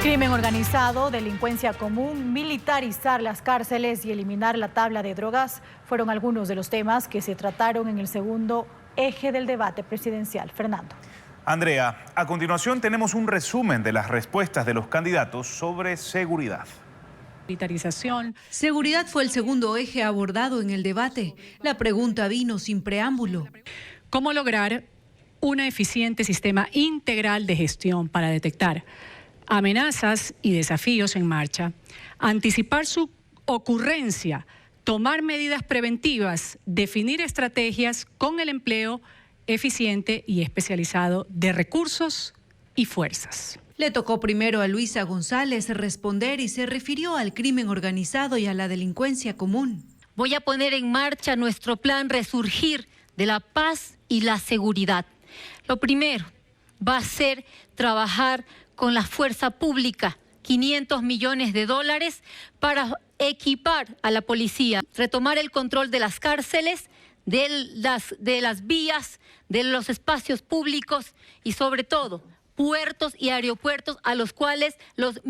Crimen organizado, delincuencia común, militarizar las cárceles y eliminar la tabla de drogas fueron algunos de los temas que se trataron en el segundo eje del debate presidencial. Fernando. Andrea, a continuación tenemos un resumen de las respuestas de los candidatos sobre seguridad. Militarización. Seguridad fue el segundo eje abordado en el debate. La pregunta vino sin preámbulo. ¿Cómo lograr un eficiente sistema integral de gestión para detectar amenazas y desafíos en marcha, anticipar su ocurrencia, tomar medidas preventivas, definir estrategias con el empleo eficiente y especializado de recursos y fuerzas? Le tocó primero a Luisa González responder y se refirió al crimen organizado y a la delincuencia común. Voy a poner en marcha nuestro plan Resurgir de la paz y la seguridad. Lo primero va a ser trabajar con la fuerza pública, 500 millones de dólares para equipar a la policía, retomar el control de las cárceles, de las vías, de los espacios públicos y sobre todo puertos y aeropuertos a los cuales los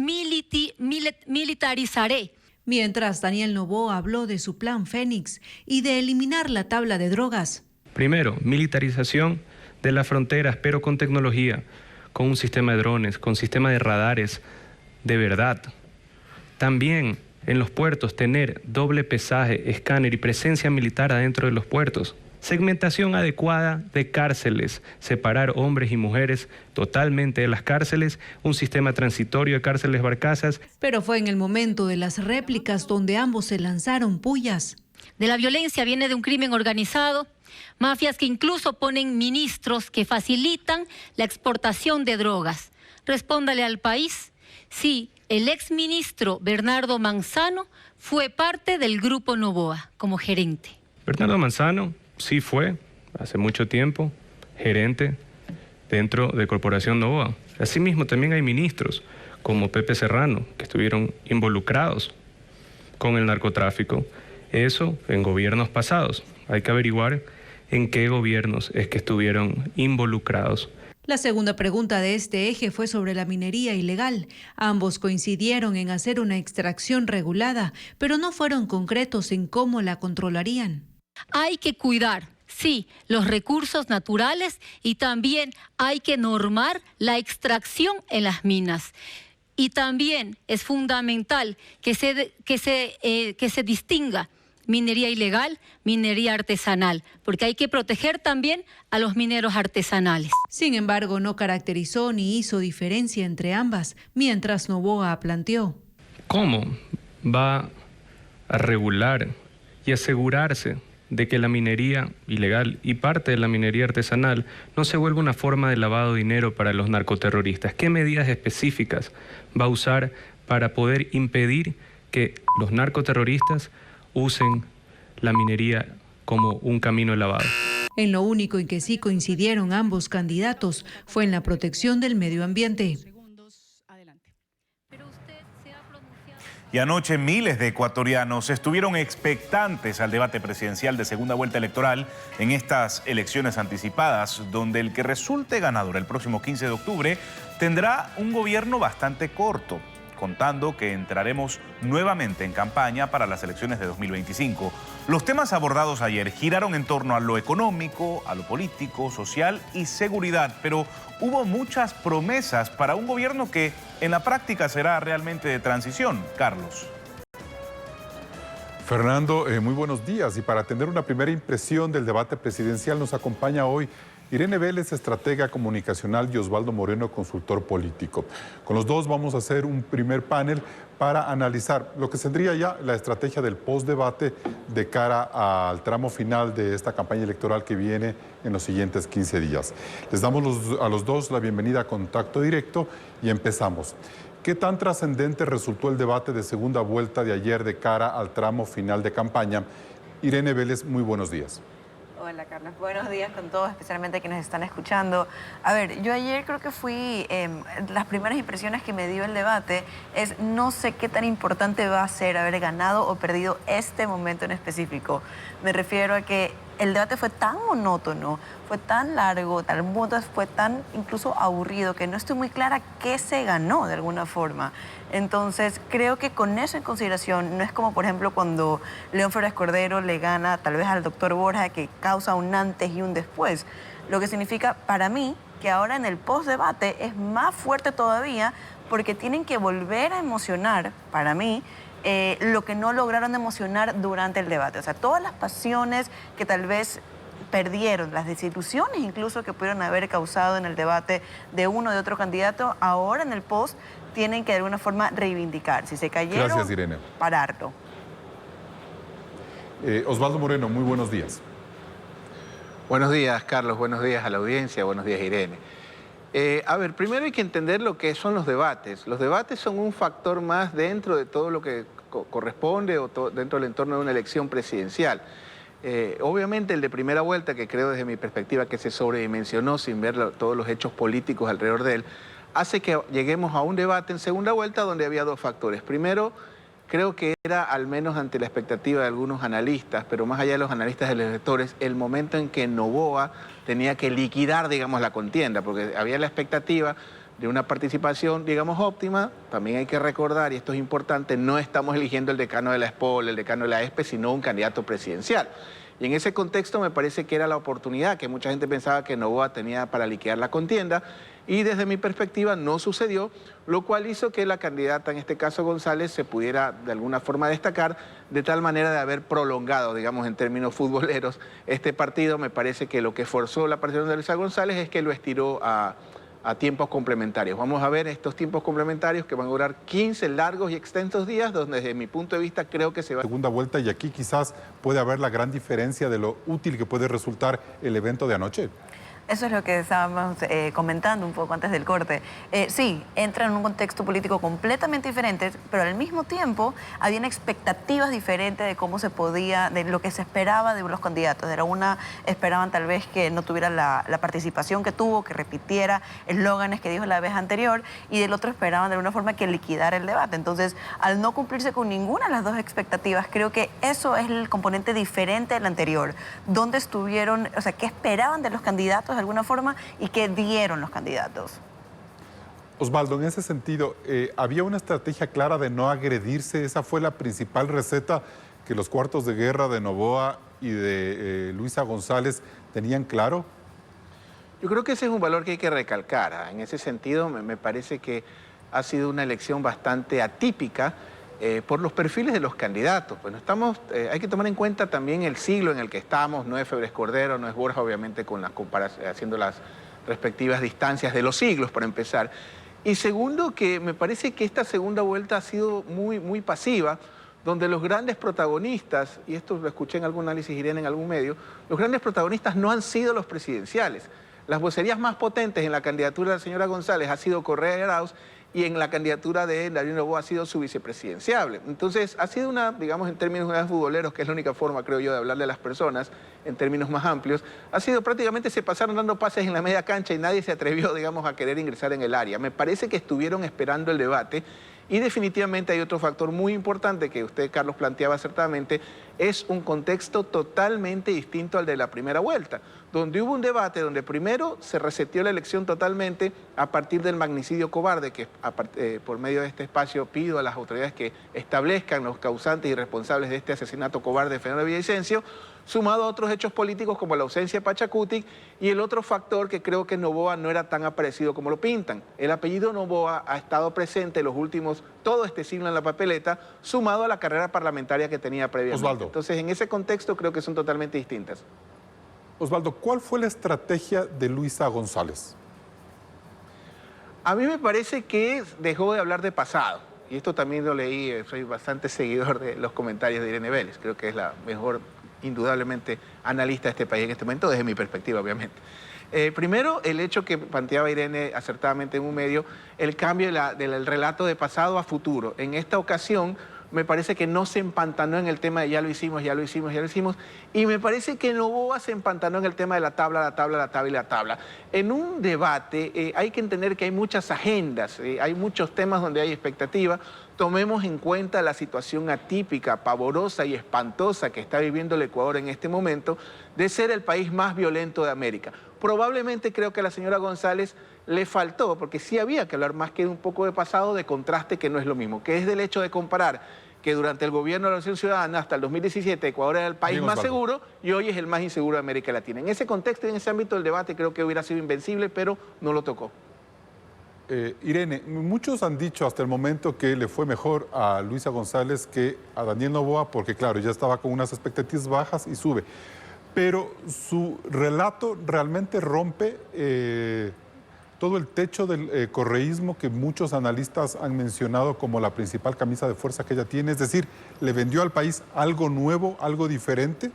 militarizaré. Mientras Daniel Noboa habló de su plan Fénix y de eliminar la tabla de drogas. Primero, militarización de las fronteras, pero con tecnología, con un sistema de drones, con sistema de radares de verdad. También en los puertos tener doble pesaje, escáner y presencia militar adentro de los puertos. Segmentación adecuada de cárceles, separar hombres y mujeres totalmente de las cárceles, un sistema transitorio de cárceles barcazas. Pero fue en el momento de las réplicas donde ambos se lanzaron pullas. De la violencia viene de un crimen organizado, mafias que incluso ponen ministros que facilitan la exportación de drogas. Respóndale al país. Sí, el exministro Bernardo Manzano fue parte del Grupo Noboa como gerente. Bernardo Manzano sí fue, hace mucho tiempo, gerente dentro de Corporación Noboa. Asimismo, también hay ministros como Pepe Serrano que estuvieron involucrados con el narcotráfico. Eso en gobiernos pasados. Hay que averiguar en qué gobiernos es que estuvieron involucrados. La segunda pregunta de este eje fue sobre la minería ilegal. Ambos coincidieron en hacer una extracción regulada, pero no fueron concretos en cómo la controlarían. Hay que cuidar, sí, los recursos naturales y también hay que normar la extracción en las minas. Y también es fundamental que se distinga minería ilegal, minería artesanal, porque hay que proteger también a los mineros artesanales. Sin embargo, no caracterizó ni hizo diferencia entre ambas, mientras Noboa planteó. ¿Cómo va a regular y asegurarse de que la minería ilegal y parte de la minería artesanal no se vuelva una forma de lavado de dinero para los narcoterroristas? ¿Qué medidas específicas va a usar para poder impedir que los narcoterroristas usen la minería como un camino de lavado? En lo único en que sí coincidieron ambos candidatos fue en la protección del medio ambiente. Y anoche miles de ecuatorianos estuvieron expectantes al debate presidencial de segunda vuelta electoral en estas elecciones anticipadas, donde el que resulte ganador el próximo 15 de octubre tendrá un gobierno bastante corto, contando que entraremos nuevamente en campaña para las elecciones de 2025. Los temas abordados ayer giraron en torno a lo económico, a lo político, social y seguridad, pero hubo muchas promesas para un gobierno que en la práctica será realmente de transición. Carlos. Fernando, muy buenos días. Y para tener una primera impresión del debate presidencial nos acompaña hoy Irene Vélez, estratega comunicacional, y Osvaldo Moreno, consultor político. Con los dos vamos a hacer un primer panel para analizar lo que sería ya la estrategia del postdebate de cara al tramo final de esta campaña electoral que viene en los siguientes 15 días. Les damos a los dos la bienvenida a Contacto Directo y empezamos. ¿Qué tan trascendente resultó el debate de segunda vuelta de ayer de cara al tramo final de campaña? Irene Vélez, muy buenos días. Hola, Carlos. Buenos días con todos, especialmente quienes están escuchando. A ver, yo ayer creo que las primeras impresiones que me dio el debate es no sé qué tan importante va a ser haber ganado o perdido este momento en específico. Me refiero a que el debate fue tan monótono, fue tan largo, tal punto fue tan incluso aburrido que no estoy muy clara qué se ganó de alguna forma. Entonces, creo que con eso en consideración, no es como, por ejemplo, cuando León Febres Cordero le gana tal vez al doctor Borja, que causa un antes y un después. Lo que significa para mí que ahora en el post-debate es más fuerte todavía porque tienen que volver a emocionar, para mí, lo que no lograron emocionar durante el debate. O sea, todas las pasiones que tal vez perdieron, las desilusiones incluso que pudieron haber causado en el debate de uno o de otro candidato, ahora en el post tienen que de alguna forma reivindicar. Si se cayeron, gracias, Irene. Pararlo. Osvaldo Moreno, muy buenos días. Buenos días, Carlos. Buenos días a la audiencia. Buenos días, Irene. A ver, primero hay que entender lo que son los debates. Los debates son un factor más dentro de todo lo que corresponde o dentro del entorno de una elección presidencial. Obviamente el de primera vuelta, que creo desde mi perspectiva que se sobredimensionó sin ver todos los hechos políticos alrededor de él, hace que lleguemos a un debate en segunda vuelta donde había dos factores. Primero, creo que era, al menos ante la expectativa de algunos analistas, pero más allá de los analistas de los electores, el momento en que Noboa tenía que liquidar, digamos, la contienda, porque había la expectativa de una participación, digamos, óptima. También hay que recordar, y esto es importante, no estamos eligiendo el decano de la SPOL, el decano de la ESPE, sino un candidato presidencial. Y en ese contexto me parece que era la oportunidad que mucha gente pensaba que Noboa tenía para liquidar la contienda, y desde mi perspectiva no sucedió, lo cual hizo que la candidata, en este caso González, se pudiera de alguna forma destacar, de tal manera de haber prolongado, digamos, en términos futboleros, este partido. Me parece que lo que forzó la participación de Luisa González es que lo estiró a tiempos complementarios. Vamos a ver estos tiempos complementarios que van a durar 15 largos y extensos días, donde desde mi punto de vista creo que se va... Segunda vuelta, y aquí quizás puede haber la gran diferencia de lo útil que puede resultar el evento de anoche. Eso es lo que estábamos comentando un poco antes del corte. Sí, entra en un contexto político completamente diferente, pero al mismo tiempo habían expectativas diferentes de cómo se podía, de lo que se esperaba de los candidatos. De una esperaban tal vez que no tuviera la participación que tuvo, que repitiera eslóganes que dijo la vez anterior, y del otro esperaban de alguna forma que liquidara el debate. Entonces, al no cumplirse con ninguna de las dos expectativas, creo que eso es el componente diferente del anterior. ¿Dónde estuvieron, o sea, qué esperaban de los candidatos de alguna forma y qué dieron los candidatos? Osvaldo, en ese sentido, ¿había una estrategia clara de no agredirse? ¿Esa fue la principal receta que los cuartos de guerra de Noboa y de Luisa González tenían claro? Yo creo que ese es un valor que hay que recalcar. En ese sentido, me parece que ha sido una elección bastante atípica por los perfiles de los candidatos. Pues hay que tomar en cuenta también el siglo en el que estamos. No es Febres Cordero, no es Borja, obviamente haciendo las respectivas distancias de los siglos, para empezar. Y segundo, que me parece que esta segunda vuelta ha sido muy pasiva, donde los grandes protagonistas, y esto lo escuché en algún análisis, Irene, en algún medio, los grandes protagonistas no han sido los presidenciales. Las vocerías más potentes en la candidatura de la señora González ha sido Correa y Arauz, y en la candidatura de Darío Noboa ha sido su vicepresidenciable. Entonces, ha sido digamos, en términos de futboleros, que es la única forma, creo yo, de hablarle a las personas, en términos más amplios, ha sido prácticamente se pasaron dando pases en la media cancha y nadie se atrevió, digamos, a querer ingresar en el área. Me parece que estuvieron esperando el debate. Y definitivamente hay otro factor muy importante que usted, Carlos, planteaba acertadamente, es un contexto totalmente distinto al de la primera vuelta, donde hubo un debate donde primero se reseteó la elección totalmente a partir del magnicidio cobarde, que por medio de este espacio pido a las autoridades que establezcan los causantes y responsables de este asesinato cobarde de Fernando Villavicencio, sumado a otros hechos políticos como la ausencia de Pachacutic, y el otro factor que creo que Noboa no era tan aparecido como lo pintan. El apellido Noboa ha estado presente en los últimos, todo este siglo en la papeleta, sumado a la carrera parlamentaria que tenía previamente. Osvaldo. Entonces, en ese contexto creo que son totalmente distintas. Osvaldo, ¿cuál fue la estrategia de Luisa González? A mí me parece que dejó de hablar de pasado. Y esto también lo leí, soy bastante seguidor de los comentarios de Irene Vélez. Creo que es la mejor, indudablemente, analista de este país en este momento, desde mi perspectiva, obviamente. Primero, el hecho que planteaba Irene acertadamente en un medio, el cambio del relato de pasado a futuro. En esta ocasión, me parece que no se empantanó en el tema de ya lo hicimos, ya lo hicimos, ya lo hicimos. Y me parece que Noboa se empantanó en el tema de la tabla, la tabla, la tabla y la tabla. En un debate hay que entender que hay muchas agendas, hay muchos temas donde hay expectativa. Tomemos en cuenta la situación atípica, pavorosa y espantosa que está viviendo el Ecuador en este momento de ser el país más violento de América. Probablemente creo que a la señora González le faltó, porque sí había que hablar más que un poco de pasado, de contraste, que no es lo mismo, que es del hecho de comparar que durante el gobierno de la Nación Ciudadana, hasta el 2017, Ecuador era el país más seguro y hoy es el más inseguro de América Latina. En ese contexto y en ese ámbito del debate creo que hubiera sido invencible, pero no lo tocó. Irene, muchos han dicho hasta el momento que le fue mejor a Luisa González que a Daniel Noboa, porque claro, ya estaba con unas expectativas bajas y sube. Pero su relato realmente rompe todo el techo del correísmo que muchos analistas han mencionado como la principal camisa de fuerza que ella tiene. Es decir, ¿le vendió al país algo nuevo, algo diferente?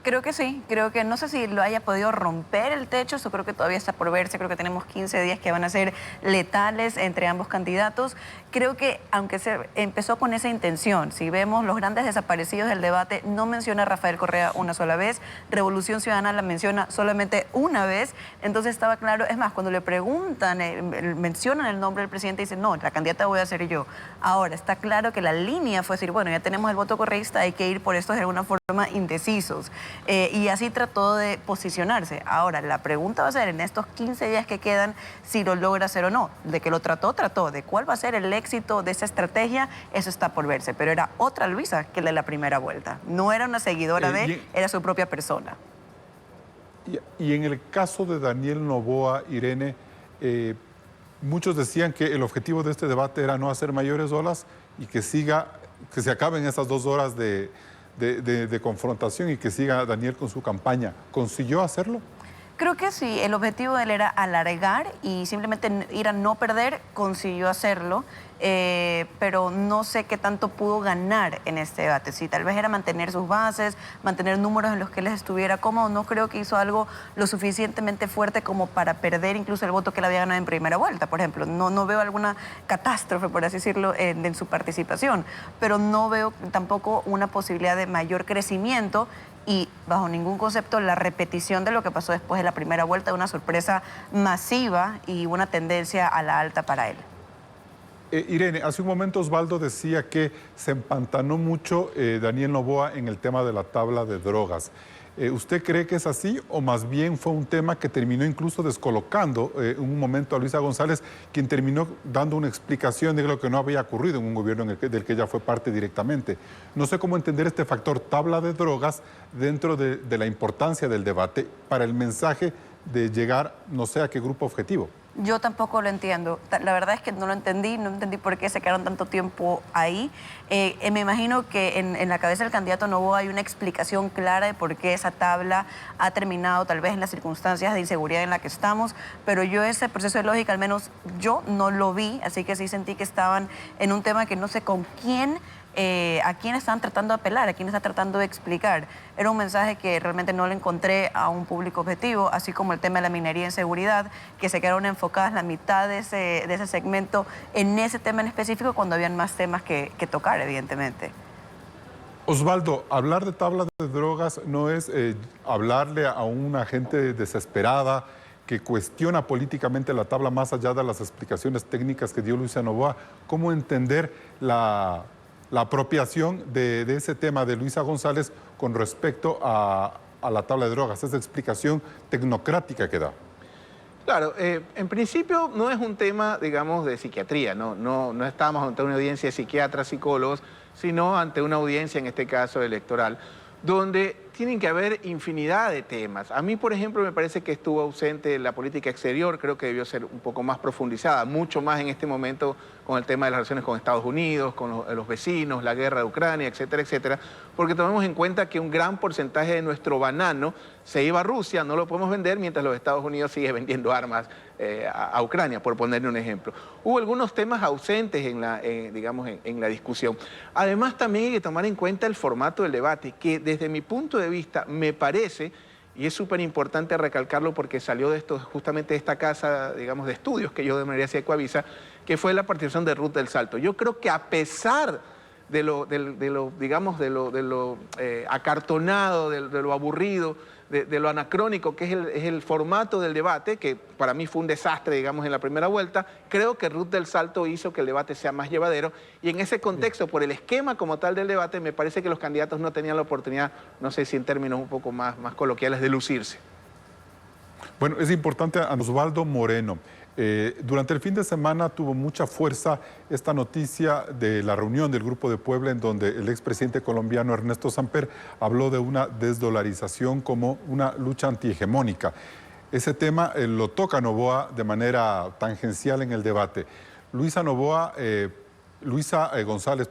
Creo que sí, creo que no sé si lo haya podido romper el techo, eso creo que todavía está por verse, creo que tenemos 15 días que van a ser letales entre ambos candidatos. Creo que aunque se empezó con esa intención, si vemos los grandes desaparecidos del debate, no menciona a Rafael Correa una sola vez, Revolución Ciudadana la menciona solamente una vez, entonces estaba claro, es más, cuando le preguntan, mencionan el nombre del presidente, dicen, no, la candidata voy a ser yo. Ahora, está claro que la línea fue decir, bueno, ya tenemos el voto correísta, hay que ir por estos de alguna forma indecisos. Y así trató de posicionarse. Ahora, la pregunta va a ser en estos 15 días que quedan si lo logra hacer o no. De que lo trató, trató. De cuál va a ser el éxito de esa estrategia, eso está por verse. Pero era otra Luisa que la de la primera vuelta. No era una seguidora era su propia persona. Y en el caso de Daniel Noboa, Irene, muchos decían que el objetivo de este debate era no hacer mayores olas y que se acaben esas 2 horas de confrontación y que siga Daniel con su campaña. ¿Consiguió hacerlo? Creo que sí, el objetivo de él era alargar y simplemente ir a no perder, consiguió hacerlo, pero no sé qué tanto pudo ganar en este debate. Si tal vez era mantener sus bases, mantener números en los que él estuviera cómodo, no creo que hizo algo lo suficientemente fuerte como para perder incluso el voto que él había ganado en primera vuelta, por ejemplo. No veo alguna catástrofe, por así decirlo, en su participación, pero no veo tampoco una posibilidad de mayor crecimiento y bajo ningún concepto la repetición de lo que pasó después de la primera vuelta, una sorpresa masiva y una tendencia a la alta para él. Irene, hace un momento Osvaldo decía que se empantanó mucho Daniel Noboa en el tema de la tabla de drogas. ¿Usted cree que es así o más bien fue un tema que terminó incluso descolocando en un momento a Luisa González, quien terminó dando una explicación de lo que no había ocurrido en un gobierno del que ella fue parte directamente? No sé cómo entender este factor tabla de drogas dentro de la importancia del debate para el mensaje de llegar no sé a qué grupo objetivo. Yo tampoco lo entiendo. La verdad es que no entendí por qué se quedaron tanto tiempo ahí. Me imagino que en la cabeza del candidato Noboa hay una explicación clara de por qué esa tabla ha terminado, tal vez en las circunstancias de inseguridad en la que estamos, pero yo ese proceso de lógica, al menos yo no lo vi, así que sí sentí que estaban en un tema que no sé con quién, a quién están tratando de apelar, a quién está tratando de explicar. Era un mensaje que realmente no le encontré a un público objetivo, así como el tema de la minería en seguridad, que se quedaron enfocadas la mitad de ese segmento en ese tema en específico cuando habían más temas que tocar, evidentemente. Osvaldo, hablar de tabla de drogas no es hablarle a una gente desesperada que cuestiona políticamente la tabla más allá de las explicaciones técnicas que dio Luisa Noboa. ¿Cómo entender la apropiación de ese tema de Luisa González con respecto a la tabla de drogas, esa explicación tecnocrática que da? Claro, en principio no es un tema, digamos, de psiquiatría, no estamos ante una audiencia de psiquiatras, psicólogos, sino ante una audiencia, en este caso electoral, donde tienen que haber infinidad de temas. A mí, por ejemplo, me parece que estuvo ausente la política exterior, creo que debió ser un poco más profundizada, mucho más en este momento con el tema de las relaciones con Estados Unidos, con los vecinos, la guerra de Ucrania, etcétera, etcétera, porque tomemos en cuenta que un gran porcentaje de nuestro banano se iba a Rusia, no lo podemos vender mientras los Estados Unidos sigue vendiendo armas a Ucrania, por ponerle un ejemplo. Hubo algunos temas ausentes en la discusión. Además, también hay que tomar en cuenta el formato del debate, que desde mi punto de vista me parece, y es súper importante recalcarlo porque salió justamente de esta casa, digamos, de estudios que yo denominaría hacia Ecuavisa, que fue la participación de Ruth del Salto. Yo creo que a pesar digamos, de lo acartonado, de lo aburrido, de lo anacrónico que es el formato del debate, que para mí fue un desastre, digamos, en la primera vuelta. Creo que Ruth del Salto hizo que el debate sea más llevadero, y en ese contexto, por el esquema como tal del debate, me parece que los candidatos no tenían la oportunidad, no sé si en términos un poco más coloquiales, de lucirse. Bueno, es importante a Osvaldo Moreno. Durante el fin de semana tuvo mucha fuerza esta noticia de la reunión del Grupo de Puebla, en donde el expresidente colombiano Ernesto Samper habló de una desdolarización como una lucha antihegemónica. Ese tema lo toca Noboa de manera tangencial en el debate. Luisa González,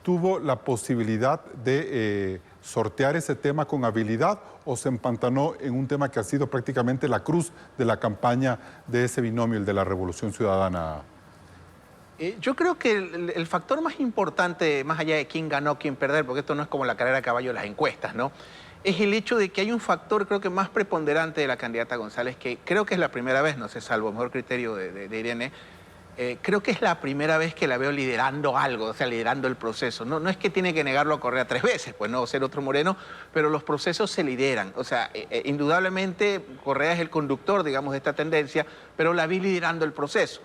tuvo la posibilidad de sortear ese tema con habilidad, o se empantanó en un tema que ha sido prácticamente la cruz de la campaña de ese binomio, el de la Revolución Ciudadana. Yo creo que el factor más importante, más allá de quién ganó, quién perder, porque esto no es como la carrera a caballo de las encuestas, ¿no?, es el hecho de que hay un factor, creo que más preponderante de la candidata González, que creo que es la primera vez, no sé, salvo mejor criterio de Irene, creo que es la primera vez que la veo liderando algo, o sea, liderando el proceso. No es que tiene que negarlo a Correa 3 veces, pues no ser otro Moreno, pero los procesos se lideran. O sea, indudablemente Correa es el conductor, digamos, de esta tendencia, pero la vi liderando el proceso.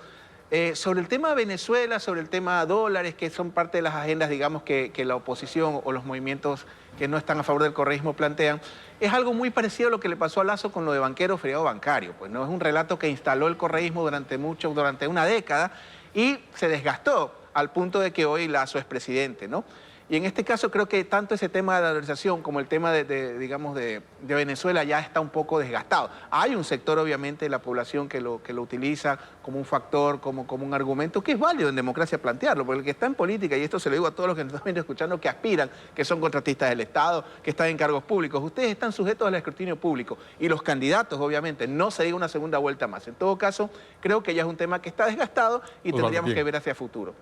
Sobre el tema de Venezuela, sobre el tema de dólares, que son parte de las agendas, digamos, que la oposición o los movimientos que no están a favor del correísmo plantean, es algo muy parecido a lo que le pasó a Lasso con lo de banquero feriado bancario. Pues no es un relato que instaló el correísmo durante una década y se desgastó al punto de que hoy Lasso es presidente, ¿no? Y en este caso creo que tanto ese tema de la dolarización como el tema de Venezuela ya está un poco desgastado. Hay un sector, obviamente, de la población que lo utiliza como un factor, como un argumento, que es válido en democracia plantearlo, porque el que está en política, y esto se lo digo a todos los que nos están escuchando, que aspiran, que son contratistas del Estado, que están en cargos públicos, ustedes están sujetos al escrutinio público, y los candidatos, obviamente, no se diga una segunda vuelta más. En todo caso, creo que ya es un tema que está desgastado y tendríamos que ver hacia futuro.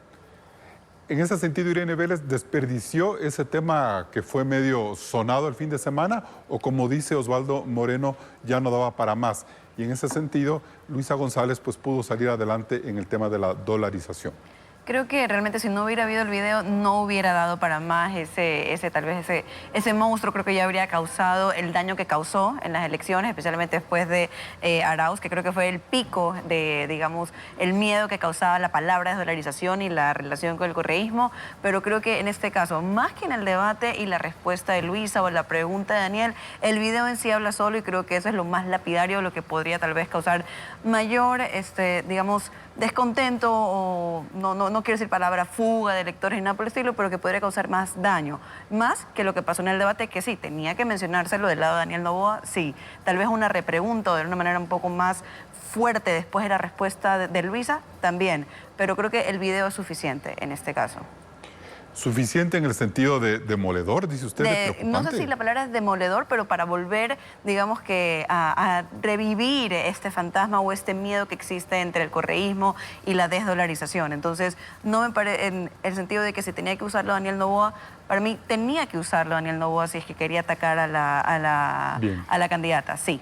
En ese sentido, Irene Vélez, ¿desperdició ese tema que fue medio sonado el fin de semana, o, como dice Osvaldo Moreno, ya no daba para más? Y en ese sentido, Luisa González pues pudo salir adelante en el tema de la dolarización. Creo que realmente si no hubiera habido el video no hubiera dado para más ese monstruo. Creo que ya habría causado el daño que causó en las elecciones, especialmente después de Arauz, que creo que fue el pico de, digamos, el miedo que causaba la palabra desdolarización y la relación con el correísmo. Pero creo que en este caso, más que en el debate y la respuesta de Luisa o la pregunta de Daniel, el video en sí habla solo, y creo que eso es lo más lapidario, lo que podría tal vez causar mayor, digamos, descontento, o no quiero decir palabra fuga de electores ni nada por el estilo, pero que podría causar más daño, más que lo que pasó en el debate, que sí, tenía que mencionárselo del lado de Daniel Noboa, sí, tal vez una repregunta de una manera un poco más fuerte después de la respuesta de Luisa, también, pero creo que el video es suficiente en este caso. ¿Suficiente en el sentido de demoledor, dice usted? ¿De preocupante? No sé si la palabra es demoledor, pero para volver, digamos que a revivir este fantasma o este miedo que existe entre el correísmo y la desdolarización. Entonces, no me parece, en el sentido de que si tenía que usarlo Daniel Noboa, para mí tenía que usarlo Daniel Noboa si es que quería atacar a la candidata, sí.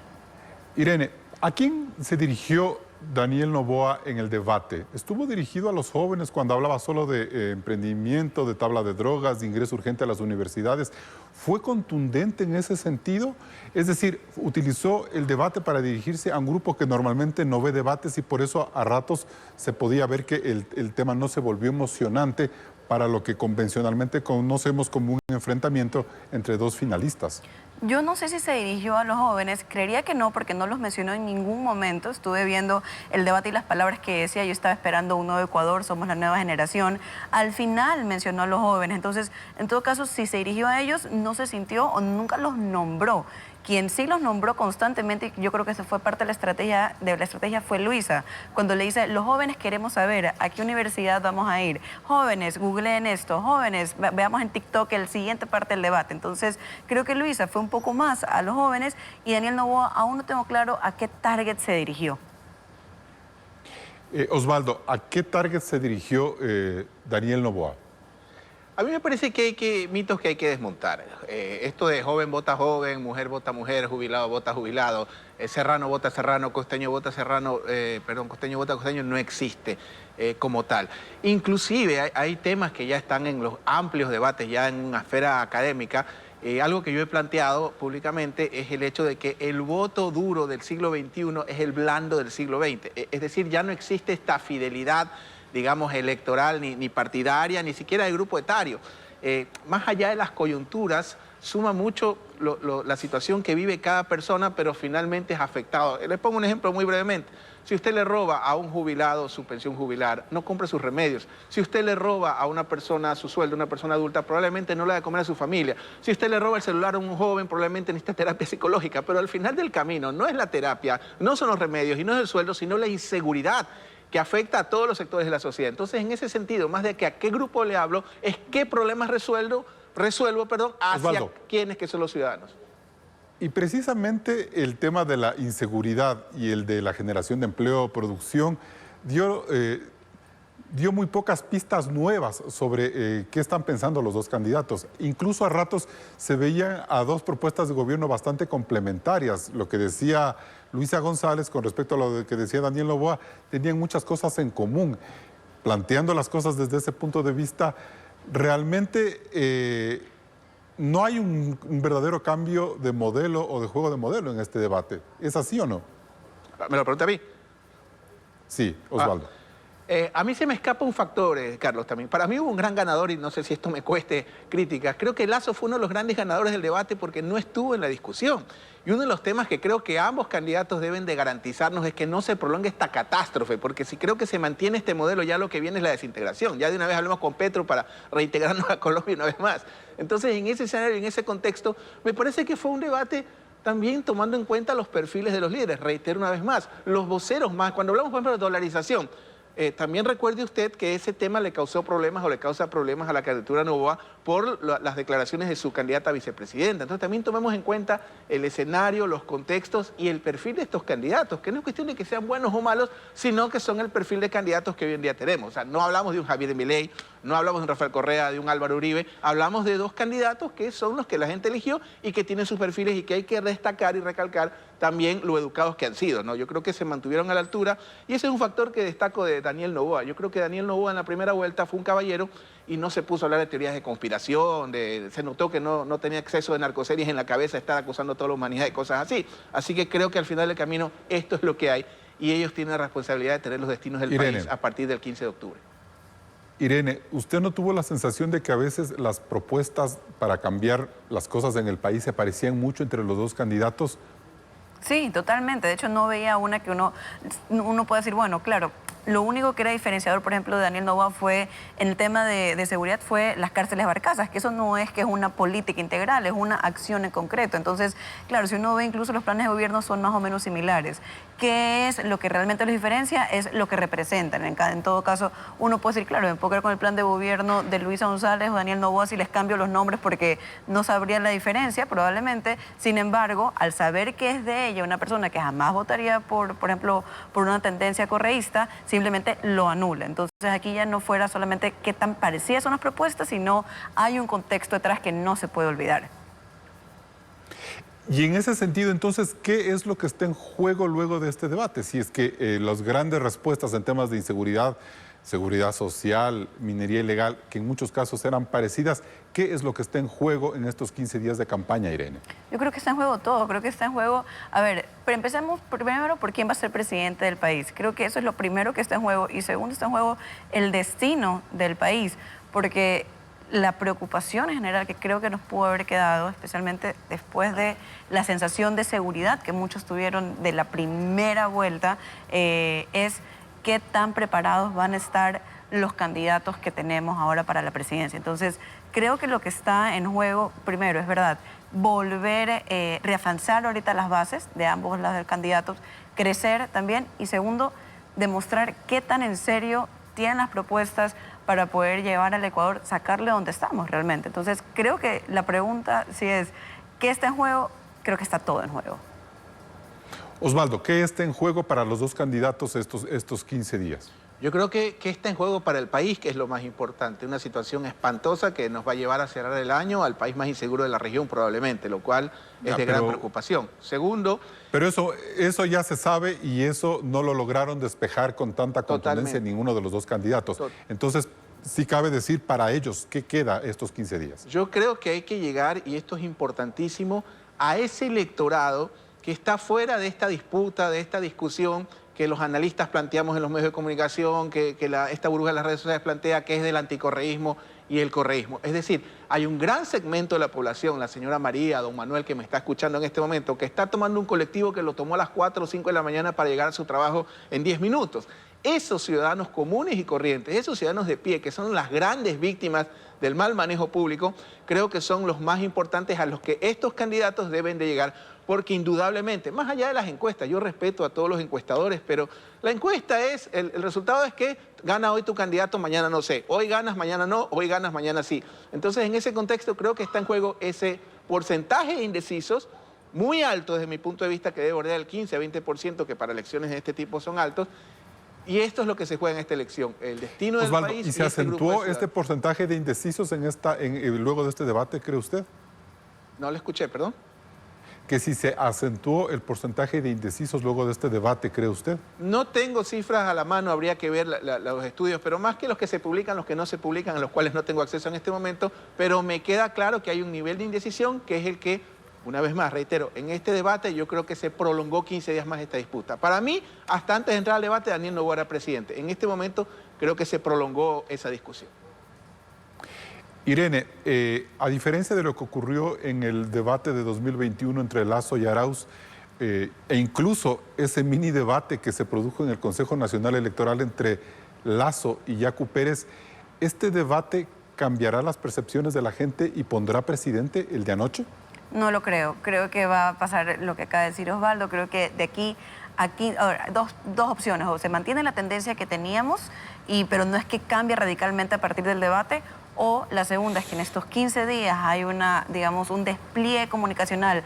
Irene, ¿a quién se dirigió Daniel Noboa en el debate? ¿Estuvo dirigido a los jóvenes cuando hablaba solo de emprendimiento, de tabla de drogas, de ingreso urgente a las universidades? ¿Fue contundente en ese sentido? Es decir, utilizó el debate para dirigirse a un grupo que normalmente no ve debates, y por eso a ratos se podía ver que el tema no se volvió emocionante para lo que convencionalmente conocemos como un enfrentamiento entre dos finalistas. Yo no sé si se dirigió a los jóvenes, creería que no, porque no los mencionó en ningún momento. Estuve viendo el debate y las palabras que decía, yo estaba esperando un nuevo Ecuador, somos la nueva generación. Al final mencionó a los jóvenes, entonces, en todo caso, si se dirigió a ellos, no se sintió o nunca los nombró. Quien sí los nombró constantemente, y yo creo que esa fue parte de la estrategia fue Luisa, cuando le dice, los jóvenes queremos saber a qué universidad vamos a ir. Jóvenes, googleen esto, jóvenes, veamos en TikTok el siguiente parte del debate. Entonces, creo que Luisa fue un poco más a los jóvenes, y Daniel Noboa aún no tengo claro a qué target se dirigió. Osvaldo, ¿a qué target se dirigió Daniel Noboa? A mí me parece que hay mitos que hay que desmontar. Esto de joven vota joven, mujer vota mujer, jubilado vota jubilado, serrano vota serrano, costeño vota serrano, costeño vota costeño, no existe como tal. Inclusive hay temas que ya están en los amplios debates, ya en una esfera académica. Algo que yo he planteado públicamente es el hecho de que el voto duro del siglo XXI es el blando del siglo XX. Es decir, ya no existe esta fidelidad, digamos, electoral, ni partidaria, ni siquiera de grupo etario. Más allá de las coyunturas, suma mucho la situación que vive cada persona, pero finalmente es afectado. Les pongo un ejemplo muy brevemente. Si usted le roba a un jubilado su pensión jubilar, no compre sus remedios. Si usted le roba a una persona su sueldo, una persona adulta, probablemente no le da de comer a su familia. Si usted le roba el celular a un joven, probablemente necesita terapia psicológica. Pero al final del camino no es la terapia, no son los remedios y no es el sueldo, sino la inseguridad que afecta a todos los sectores de la sociedad. Entonces, en ese sentido, más de que a qué grupo le hablo, es qué problemas resuelvo, hacia Osvaldo, quienes que son los ciudadanos. Y precisamente el tema de la inseguridad y el de la generación de empleo o producción dio muy pocas pistas nuevas sobre qué están pensando los dos candidatos. Incluso a ratos se veían a dos propuestas de gobierno bastante complementarias. Lo que decía Luisa González con respecto a lo que decía Daniel Noboa, tenían muchas cosas en común. Planteando las cosas desde ese punto de vista, realmente no hay un verdadero cambio de modelo o de juego de modelo en este debate. ¿Es así o no? ¿Me lo pregunta a mí? Sí, Osvaldo. A mí se me escapa un factor, Carlos, también. Para mí hubo un gran ganador, y no sé si esto me cueste críticas. Creo que Lasso fue uno de los grandes ganadores del debate porque no estuvo en la discusión. Y uno de los temas que creo que ambos candidatos deben de garantizarnos es que no se prolongue esta catástrofe, porque si creo que se mantiene este modelo, ya lo que viene es la desintegración. Ya de una vez hablemos con Petro para reintegrarnos a Colombia una vez más. Entonces, en ese escenario, en ese contexto, me parece que fue un debate también tomando en cuenta los perfiles de los líderes. Reitero una vez más, los voceros más. Cuando hablamos, por ejemplo, de dolarización, también recuerde usted que ese tema le causó problemas o le causa problemas a la candidatura Noboa por las declaraciones de su candidata a vicepresidenta. Entonces también tomemos en cuenta el escenario, los contextos y el perfil de estos candidatos, que no es cuestión de que sean buenos o malos, sino que son el perfil de candidatos que hoy en día tenemos. O sea, no hablamos de un Javier Milei, no hablamos de un Rafael Correa, de un Álvaro Uribe, hablamos de dos candidatos que son los que la gente eligió y que tienen sus perfiles y que hay que destacar y recalcar también lo educados que han sido, ¿no? Yo creo que se mantuvieron a la altura y ese es un factor que destaco de Daniel Noboa. Yo creo que Daniel Noboa en la primera vuelta fue un caballero y no se puso a hablar de teorías de conspiración, se notó que no tenía exceso de narcoseries en la cabeza, estar acusando a toda la humanidad y cosas así. Así que creo que al final del camino esto es lo que hay y ellos tienen la responsabilidad de tener los destinos del país a partir del 15 de octubre. Irene, ¿usted no tuvo la sensación de que a veces las propuestas para cambiar las cosas en el país se parecían mucho entre los dos candidatos? Sí, totalmente. De hecho, no veía una que uno puede decir, bueno, claro, lo único que era diferenciador, por ejemplo, de Daniel Noboa fue, en el tema de seguridad, fue las cárceles barcazas, que eso no es que es una política integral, es una acción en concreto. Entonces, claro, si uno ve incluso los planes de gobierno son más o menos similares. ¿Qué es lo que realmente los diferencia? Es lo que representan. En todo caso, uno puede decir, claro, me puedo quedar con el plan de gobierno de Luisa González o Daniel Noboa si les cambio los nombres porque no sabrían la diferencia, probablemente. Sin embargo, al saber que es de ella una persona que jamás votaría, por ejemplo, por una tendencia correísta, simplemente lo anula. Entonces aquí ya no fuera solamente qué tan parecidas son las propuestas, sino hay un contexto detrás que no se puede olvidar. Y en ese sentido, entonces, ¿qué es lo que está en juego luego de este debate? Si es que las grandes respuestas en temas de inseguridad, seguridad social, minería ilegal, que en muchos casos eran parecidas, ¿qué es lo que está en juego en estos 15 días de campaña, Irene? Yo creo que está en juego todo, creo que está en juego, a ver, pero empecemos primero por quién va a ser presidente del país. Creo que eso es lo primero que está en juego y segundo está en juego el destino del país, porque la preocupación en general que creo que nos pudo haber quedado, especialmente después de la sensación de seguridad que muchos tuvieron de la primera vuelta, es qué tan preparados van a estar los candidatos que tenemos ahora para la presidencia. Entonces, creo que lo que está en juego, primero, es verdad, volver, reafanzar ahorita las bases de ambos lados del candidato, crecer también, y segundo, demostrar qué tan en serio tienen las propuestas para poder llevar al Ecuador, sacarle donde estamos realmente. Entonces, creo que la pregunta, si es, ¿qué está en juego? Creo que está todo en juego. Osvaldo, ¿qué está en juego para los dos candidatos estos 15 días? Yo creo que está en juego para el país, que es lo más importante. Una situación espantosa que nos va a llevar a cerrar el año al país más inseguro de la región probablemente, lo cual es de gran preocupación. Segundo... Pero eso ya se sabe y eso no lo lograron despejar con tanta contundencia ninguno de los dos candidatos. Entonces, sí cabe decir para ellos, ¿qué queda estos 15 días? Yo creo que hay que llegar, y esto es importantísimo, a ese electorado que está fuera de esta disputa, de esta discusión que los analistas planteamos en los medios de comunicación, que esta burbuja de las redes sociales plantea, que es del anticorreísmo y el correísmo. Es decir, hay un gran segmento de la población, la señora María, don Manuel, que me está escuchando en este momento, que está tomando un colectivo que lo tomó a las 4 o 5 de la mañana para llegar a su trabajo en 10 minutos. Esos ciudadanos comunes y corrientes, esos ciudadanos de pie, que son las grandes víctimas del mal manejo público, creo que son los más importantes a los que estos candidatos deben de llegar, porque indudablemente, más allá de las encuestas, yo respeto a todos los encuestadores, pero la encuesta es, el resultado es que gana hoy tu candidato, mañana no sé, hoy ganas, mañana no, hoy ganas, mañana sí. Entonces, en ese contexto creo que está en juego ese porcentaje de indecisos, muy alto desde mi punto de vista, que debe bordear el 15 a 20%, que para elecciones de este tipo son altos. Y esto es lo que se juega en esta elección, el destino del Osvaldo, país. ¿y se acentuó este porcentaje de indecisos luego de este debate, cree usted? No lo escuché, perdón. Que si se acentuó el porcentaje de indecisos luego de este debate, ¿cree usted? No tengo cifras a la mano, habría que ver los estudios, pero más que los que se publican, los que no se publican, a los cuales no tengo acceso en este momento, pero me queda claro que hay un nivel de indecisión que es el que, una vez más, reitero, en este debate yo creo que se prolongó 15 días más esta disputa. Para mí, hasta antes de entrar al debate, Daniel Noboa era presidente. En este momento creo que se prolongó esa discusión. Irene, a diferencia de lo que ocurrió en el debate de 2021 entre Lasso y Arauz, e incluso ese mini debate que se produjo en el Consejo Nacional Electoral entre Lasso y Yacu Pérez, ¿este debate cambiará las percepciones de la gente y pondrá presidente el de anoche? No lo creo. Creo que va a pasar lo que acaba de decir Osvaldo. Creo que de aquí ahora, dos opciones. O se mantiene la tendencia que teníamos, pero no es que cambie radicalmente a partir del debate. O la segunda es que en estos 15 días hay un despliegue comunicacional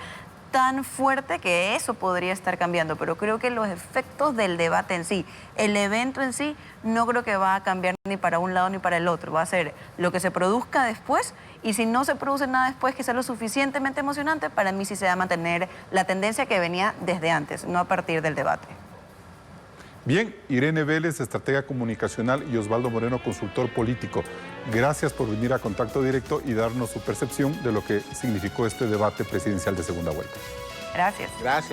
tan fuerte que eso podría estar cambiando. Pero creo que los efectos del debate en sí, el evento en sí, no creo que va a cambiar ni para un lado ni para el otro. Va a ser lo que se produzca después, y si no se produce nada después que sea lo suficientemente emocionante, para mí sí se va a mantener la tendencia que venía desde antes, no a partir del debate. Bien, Irene Vélez, estratega comunicacional, y Osvaldo Moreno, consultor político. Gracias por venir a Contacto Directo y darnos su percepción de lo que significó este debate presidencial de segunda vuelta. Gracias. Gracias.